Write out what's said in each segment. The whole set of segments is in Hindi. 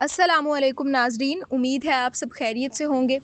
अस्सलामुअलैकुम नाजरीन, उम्मीद है आप सब खैरियत से होंगे।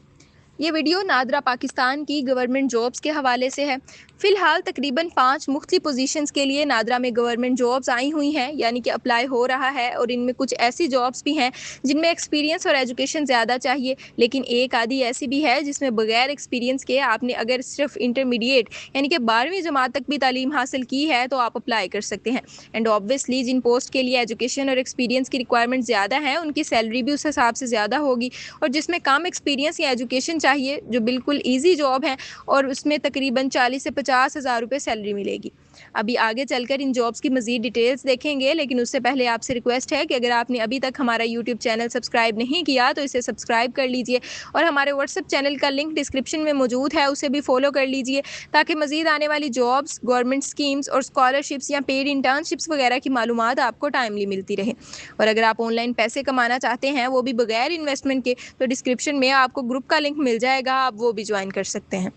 ये वीडियो नादरा पाकिस्तान की गवर्नमेंट जॉब्स के हवाले से है। फ़िलहाल तकरीबन 5 मुख्तलिफ पोजीशंस के लिए नादरा में गवर्नमेंट जॉब्स आई हुई हैं, यानी कि अप्लाई हो रहा है। और इनमें कुछ ऐसी जॉब्स भी हैं जिनमें एक्सपीरियंस और एजुकेशन ज़्यादा चाहिए, लेकिन एक आधी ऐसी भी है जिसमें बगैर एक्सपीरियंस के आपने अगर सिर्फ इंटरमीडिएट यानी कि 12वीं जमात तक भी तालीम हासिल की है तो आप अप्लाई कर सकते हैं। एंड ऑब्वियसली जिन पोस्ट के लिए एजुकेशन और एक्सपीरियंस की रिक्वायरमेंट ज़्यादा है उनकी सैलरी भी उस हिसाब से ज़्यादा होगी। और जिसमें कम एक्सपीरियंस या एजुकेशन चाहिए, जो बिल्कुल ईजी जॉब है, और उसमें तकरीबन 40 से 50 हज़ार रुपये सैलरी मिलेगी। अभी आगे चलकर इन जॉब्स की मज़ीद डिटेल्स देखेंगे, लेकिन उससे पहले आपसे रिक्वेस्ट है कि अगर आपने अभी तक हमारा यूट्यूब चैनल सब्सक्राइब नहीं किया तो इसे सब्सक्राइब कर लीजिए, और हमारे व्हाट्सएप चैनल का लिंक डिस्क्रिप्शन में मौजूद है, उसे भी फॉलो कर लीजिए, ताकि मज़ीद आने वाली जॉब्स, गवर्नमेंट स्कीम्स और स्कॉलरशिप्स या पेड इंटर्नशिप्स वगैरह की मालूमात आपको टाइमली मिलती रहे। और अगर आप ऑनलाइन पैसे कमाना चाहते हैं, वो भी बगैर इन्वेस्टमेंट के, तो डिस्क्रिप्शन में आपको ग्रुप का लिंक मिल जाएगा, आप वो भी ज्वाइन कर सकते हैं।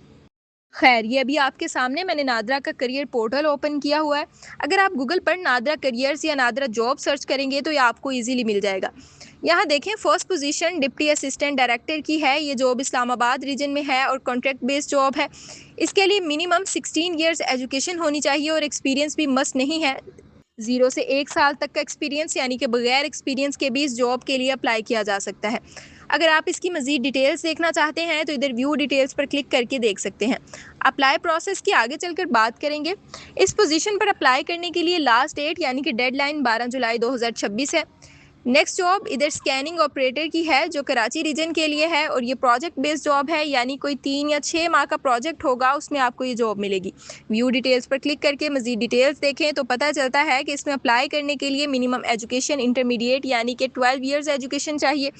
खैर, ये अभी आपके सामने मैंने नादरा का करियर पोर्टल ओपन किया हुआ है। अगर आप गूगल पर नादरा करियर्स या नादरा जॉब सर्च करेंगे तो ये आपको इजीली मिल जाएगा। यहाँ देखें, first position deputy assistant director की है। ये जॉब इस्लामाबाद रीजन में है और कॉन्ट्रैक्ट बेस्ड जॉब है। इसके लिए मिनिमम 16 ईयर्स एजुकेशन होनी चाहिए और एक्सपीरियंस भी मस्ट नहीं है। 0 से 1 साल तक का एक्सपीरियंस, यानी कि बगैर एक्सपीरियंस के भी इस जॉब के लिए अप्लाई किया जा सकता है। अगर आप इसकी मज़ीद डिटेल्स देखना चाहते हैं तो इधर व्यू डिटेल्स पर क्लिक करके देख सकते हैं। अप्लाई प्रोसेस की आगे चलकर बात करेंगे। इस पोजीशन पर अप्लाई करने के लिए लास्ट डेट यानी कि डेडलाइन 12 जुलाई 2026 है। नेक्स्ट जॉब इधर स्कैनिंग ऑपरेटर की है, जो कराची रीजन के लिए है, और ये प्रोजेक्ट बेस्ड जॉब है, यानी कोई 3 या 6 माह का प्रोजेक्ट होगा, उसमें आपको ये जॉब मिलेगी। व्यू डिटेल्स पर क्लिक करके मज़ीद डिटेल्स देखें तो पता चलता है कि इसमें अप्लाई करने के लिए मिनिमम एजुकेशन इंटरमीडिएट यानी कि 12 ईयर्स एजुकेशन चाहिए।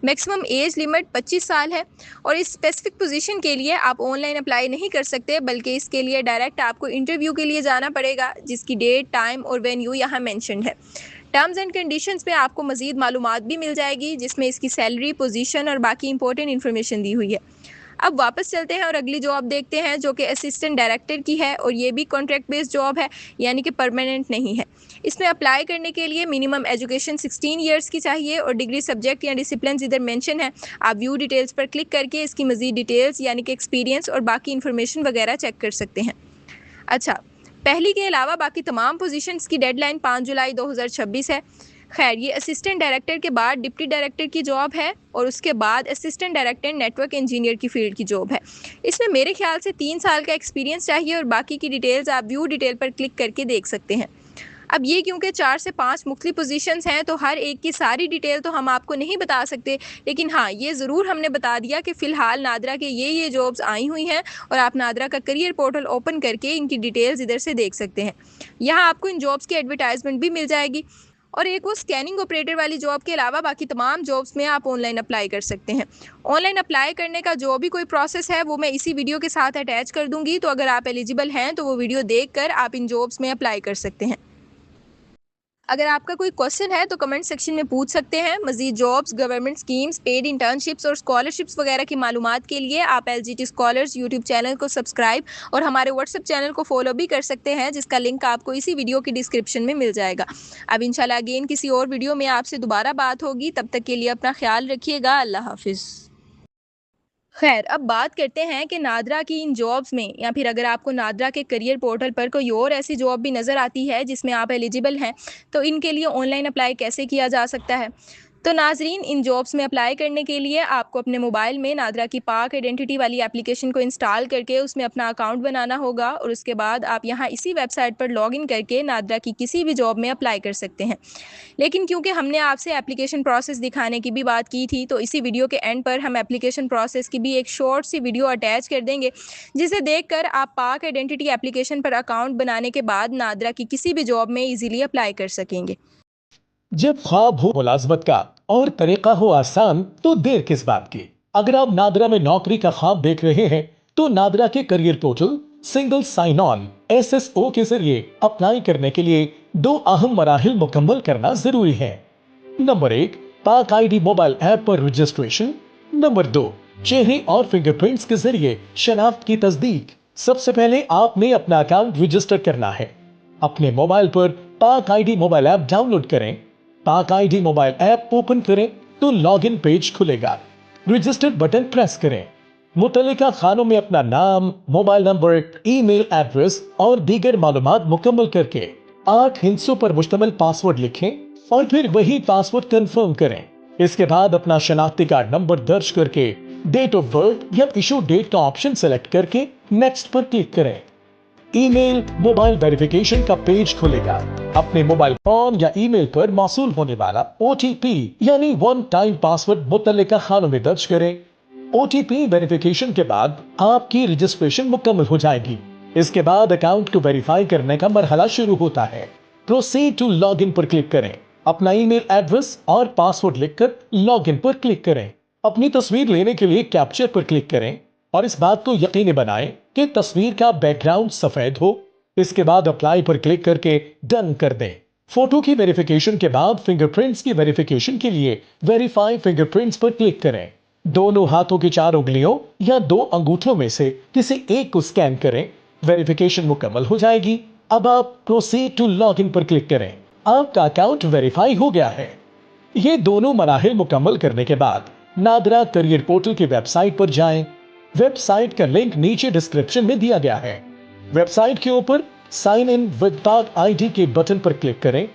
मैक्सिमम एज लिमिट 25 साल है। और इस स्पेसिफिक पोजीशन के लिए आप ऑनलाइन अप्लाई नहीं कर सकते, बल्कि इसके लिए डायरेक्ट आपको इंटरव्यू के लिए जाना पड़ेगा, जिसकी डेट, टाइम और वेन्यू यहाँ मैंशनड है। टर्म्स एंड कंडीशंस में आपको मज़ीद मालूमात भी मिल जाएगी, जिसमें इसकी सैलरी, पोजीशन और बाकी इंपॉर्टेंट इन्फॉर्मेशन दी हुई है। अब वापस चलते हैं और अगली जॉब देखते हैं, जो कि असिस्टेंट डायरेक्टर की है, और ये भी कॉन्ट्रैक्ट बेस्ड जॉब है, यानी कि परमानेंट नहीं है। इसमें अप्लाई करने के लिए मिनिमम एजुकेशन 16 ईयर्स की चाहिए और डिग्री, सब्जेक्ट या डिसिप्लिन इधर मेंशन है। आप व्यू डिटेल्स पर क्लिक करके इसकी मज़ीद डिटेल्स यानी कि एक्सपीरियंस और बाकी इन्फॉर्मेशन वगैरह चेक कर सकते हैं। अच्छा, पहली के अलावा बाकी तमाम पोजीशंस की डेडलाइन 5 जुलाई 2026 है। खैर, ये असिस्टेंट डायरेक्टर के बाद डिप्टी डायरेक्टर की जॉब है, और उसके बाद असिस्टेंट डायरेक्टर नेटवर्क इंजीनियर की फील्ड की जॉब है। इसमें मेरे ख्याल से 3 साल का एक्सपीरियंस चाहिए, और बाकी की डिटेल्स आप व्यू डिटेल पर क्लिक करके देख सकते हैं। अब ये क्योंकि 4 से 5 मुख्तलिफ पोजीशंस हैं, तो हर एक की सारी डिटेल तो हम आपको नहीं बता सकते, लेकिन हाँ, ये ज़रूर हमने बता दिया कि फ़िलहाल नादरा के ये जॉब्स आई हुई हैं, और आप नादरा का करियर पोर्टल ओपन करके इनकी डिटेल्स इधर से देख सकते हैं। यहाँ आपको इन जॉब्स की एडवर्टाइजमेंट भी मिल जाएगी। और एक वो स्कैनिंग ऑपरेटर वाली जॉब के अलावा बाकी तमाम जॉब्स में आप ऑनलाइन अप्लाई कर सकते हैं। ऑनलाइन अप्लाई करने का जो भी कोई प्रोसेस है वो मैं इसी वीडियो के साथ अटैच कर दूंगी, तो अगर आप एलिजिबल हैं तो वो वीडियो देखकर आप इन जॉब्स में अप्लाई कर सकते हैं। अगर आपका कोई क्वेश्चन है तो कमेंट सेक्शन में पूछ सकते हैं। मज़ीद jobs, government schemes, paid internships और स्कॉलरशिप्स वगैरह की मालूमात के लिए आप LGT स्कॉलर्स यूट्यूब चैनल को सब्सक्राइब और हमारे व्हाट्सएप चैनल को फॉलो भी कर सकते हैं, जिसका लिंक आपको इसी वीडियो की डिस्क्रिप्शन में मिल जाएगा। अब इंशाल्लाह अगेन किसी और वीडियो में आपसे दोबारा बात होगी, तब तक के लिए अपना ख्याल रखिएगा। अल्लाह हाफिज़। खैर, अब बात करते हैं कि नादरा की इन जॉब्स में, या फिर अगर आपको नादरा के करियर पोर्टल पर कोई और ऐसी जॉब भी नज़र आती है जिसमें आप एलिजिबल हैं, तो इनके लिए ऑनलाइन अप्लाई कैसे किया जा सकता है। तो नाजरीन, इन जॉब्स में अप्लाई करने के लिए आपको अपने मोबाइल में नादरा की पाक आइडेंटिटी वाली एप्लीकेशन को इंस्टॉल करके उसमें अपना अकाउंट बनाना होगा, और उसके बाद आप यहाँ इसी वेबसाइट पर लॉगिन करके नादरा की किसी भी जॉब में अप्लाई कर सकते हैं। लेकिन क्योंकि हमने आपसे एप्लीकेशन प्रोसेस दिखाने की भी बात की थी, तो इसी वीडियो के एंड पर हम एप्लीकेशन प्रोसेस की भी एक शॉर्ट सी वीडियो अटैच कर देंगे, जिसे देखकर आप पाक आइडेंटिटी एप्लीकेशन पर अकाउंट बनाने के बाद नादरा की किसी भी जॉब में इजीली अप्लाई कर सकेंगे। जब ख्वाब हो मुलाजमत का और तरीका हो आसान, तो देर किस बात की। अगर आप नादरा में नौकरी का ख्वाब देख रहे हैं तो नादरा के career portal single sign on SSO के जरिए अप्लाई करने के लिए 2 अहम मराहिल मुकम्मल करना जरूरी है। नंबर 1, पाक ID मोबाइल ऐप पर रजिस्ट्रेशन। नंबर 2, चेहरे और फिंगरप्रिंट्स के जरिए शनाख्त की तस्दीक। सबसे पहले आपने अपना अकाउंट रजिस्टर करना है। अपने मोबाइल पर पाक ID मोबाइल ऐप डाउनलोड करें। पाक ID मोबाइल ऐप ओपन करें तो लॉगिन पेज खुलेगा। रजिस्टर्ड बटन प्रेस करें। मुतल्लिका खानों में अपना नाम, मोबाइल नंबर, ईमेल एड्रेस और दीगर मालूमात मुकम्मल करके 8 हिस्सों पर मुश्तमिल पासवर्ड लिखें और फिर वही पासवर्ड कंफर्म करें। इसके बाद अपना शनाख्ती कार्ड नंबर दर्ज करके डेट ऑफ बर्थ या इशू डेट का ऑप्शन सेलेक्ट करके नेक्स्ट पर क्लिक करें। ईमेल मोबाइल वेरिफिकेशन का पेज खुलेगा। अपने मोबाइल फोन या ईमेल पर मौसूल होने वाला OTP यानी वन टाइम पासवर्ड मुतल्लिका खानों में दर्ज करें। OTP वेरिफिकेशन के बाद आपकी रजिस्ट्रेशन मुकम्मल हो जाएगी। इसके बाद अकाउंट को वेरीफाई करने का मरहला शुरू होता है। प्रोसीड टू लॉगिन पर क्लिक करें। अपना ईमेल एड्रेस और पासवर्ड लिखकर लॉगिन पर क्लिक करें। अपनी तस्वीर लेने के लिए कैप्चर पर क्लिक करें और इस बात को यकीनी बनाएं कि तस्वीर का बैकग्राउंड सफेद हो। इसके बाद अप्लाई पर क्लिक करके डन कर दें। फोटो की वेरिफिकेशन के बाद फिंगरप्रिंट्स की वेरिफिकेशन के लिए वेरीफाई फिंगरप्रिंट्स पर क्लिक करें। दोनों हाथों की 4 उंगलियों या 2 अंगूठों में से किसी एक को स्कैन करें। वेरिफिकेशन मुकम्मल हो जाएगी। अब आप प्रोसीड टू लॉगिन पर क्लिक करें। आपका अकाउंट वेरीफाई हो गया है। ये दोनों मराहिल मुकम्मल करने के बाद नादरा करियर पोर्टल की वेबसाइट पर जाएं। वेबसाइट का लिंक नीचे डिस्क्रिप्शन में दिया गया है। वेबसाइट के ऊपर साइन इन विद पाक आईडी के बटन पर क्लिक करें।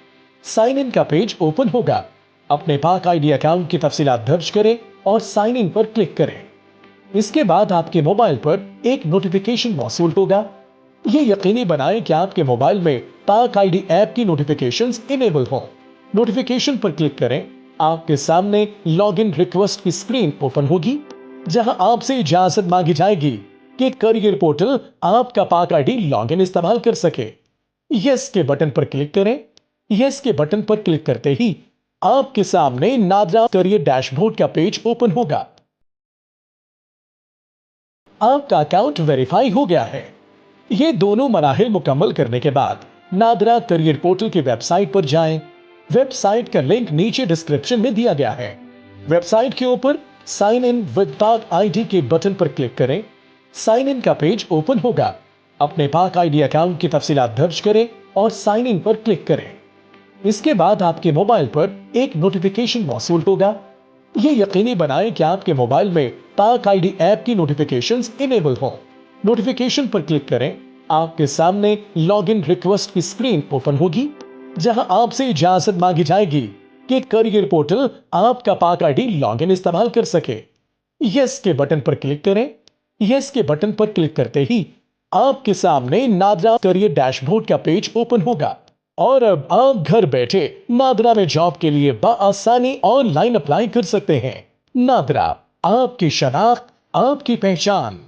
साइन इन का पेज ओपन होगा। अपने पाक आईडी अकाउंट की तफसीलात दर्ज करें और साइन इन पर क्लिक करें। इसके बाद आपके मोबाइल पर एक नोटिफिकेशन मौसूल होगा। ये यकीनी बनाएं कि आपके मोबाइल में पाक आईडी ऐप की नोटिफिकेशंस इनेबल हों। नोटिफिकेशन पर क्लिक करें। आपके सामने लॉगिन रिक्वेस्ट की स्क्रीन ओपन होगी, जहां आपसे इजाजत मांगी जाएगी कि करियर पोर्टल आपका पाक आईडी लॉगिन इस्तेमाल कर सके। यस के बटन पर क्लिक करें। यस के बटन पर क्लिक करते ही आपके सामने नादरा करियर डैशबोर्ड का पेज ओपन होगा। आपका अकाउंट वेरीफाई हो गया है। ये दोनों मराहिल मुकम्मल करने के बाद नादरा करियर पोर्टल की वेबसाइट पर जाएं। वेबसाइट का लिंक नीचे डिस्क्रिप्शन में दिया गया है। वेबसाइट के ऊपर साइन इन विद पाक आईडी के बटन पर क्लिक करें। साइन इन का पेज ओपन होगा। अपने पाक आईडी अकाउंट की तफसीलात दर्ज करें और साइन इन पर क्लिक करें। इसके बाद आपके मोबाइल पर एक नोटिफिकेशन मौसूल होगा। ये यकीनी बनाएं कि आपके मोबाइल में पाक आईडी ऐप की नोटिफिकेशंस इनेबल हों। नोटिफिकेशन पर क्लिक करें। आपके सामने लॉगिन रिक्वेस्ट की स्क्रीन ओपन होगी, जहां आपसे इजाजत मांगी जाएगी कि करियर पोर्टल आपका पाक आईडी लॉगिन इस्तेमाल कर सके। यस के बटन पर क्लिक करें। यस के बटन पर क्लिक करते ही आपके सामने नादरा करियर डैशबोर्ड का पेज ओपन होगा और अब आप घर बैठे नादरा में जॉब के लिए बआसानी ऑनलाइन अप्लाई कर सकते हैं। नादरा, आपकी शनाख्त, आपकी पहचान।